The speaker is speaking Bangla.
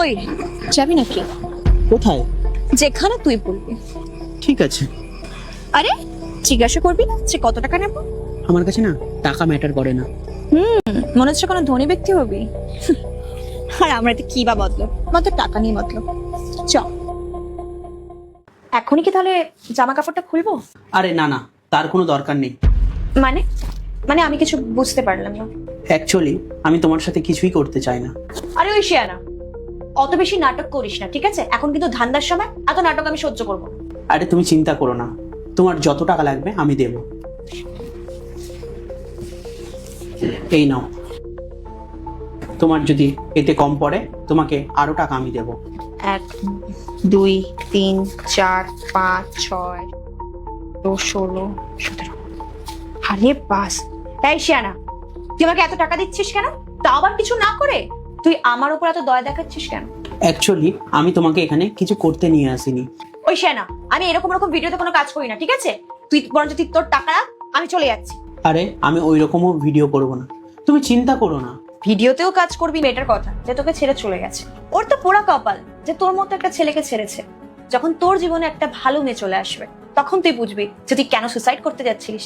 ওই যাবি নাকি? কোথায়? যেখানে তুই বলবি। ঠিক আছে। আরে জিজ্ঞাসা করবি না যে কত টাকা নেব? আমার কাছে না টাকা ম্যাটার করে না। মনে হচ্ছে কোনো ধনী ব্যক্তি হবি। আর আমরা এতে কি বা বদলো, মাত্র টাকা নিয়ে বদলো। চ এখনই কি তাহলে জামা কাপড়টা খুলবো? আরে না না, তার কোনো দরকার নেই। মানে মানে আমি কিছু বুঝতে পারলাম না। অ্যাকচুয়ালি আমি তোমার সাথে কিছুই করতে চাই না। আরে ওই শিয়ানা, অত বেশি নাটক করিস না, ঠিক আছে? এখন কিন্তু ধান্দার সময়, এত নাটক আমি সহ্য করবো না। আরে তুমি চিন্তা করো না, তোমার যত টাকা লাগবে আমি দেব। এই নাও, তোমার যদি এতে কম পড়ে তোমাকে আরো টাকা আমি দেব। 1 2 3 4 5 6 16 17। আরে বাস, এই শিয়ানা, তুই আমাকে এত টাকা দিচ্ছিস কেন? তা আবার কিছু না করে তুই আমার উপর এত দয়া দেখাচ্ছিস কেন? অ্যাকচুয়ালি আমি তোমাকে এখানে কিছু করতে নিয়ে আসিনি। ওই শিয়ানা, আমি এরকম ভিডিওতে কোনো কাজ করি না, ঠিক আছে? তুই বরঞ্চ তুই তোর টাকা রাখ, আমি চলে যাচ্ছি। আরে আমি ওই রকমও ভিডিও করব না, তুমি চিন্তা করো না। ভিডিওতেও কাজ করবি মেয়েটার কথা যে তোকে ছেড়ে চলে গেছে। ওর তো পোড়া কপাল যে তোর মতো একটা ছেলেকে ছেড়েছে। যখন তোর জীবনে একটা ভালো মেয়ে চলে আসবে তখন তুই বুঝবি যে তুই কেন সুসাইড করতে যাচ্ছিলিস।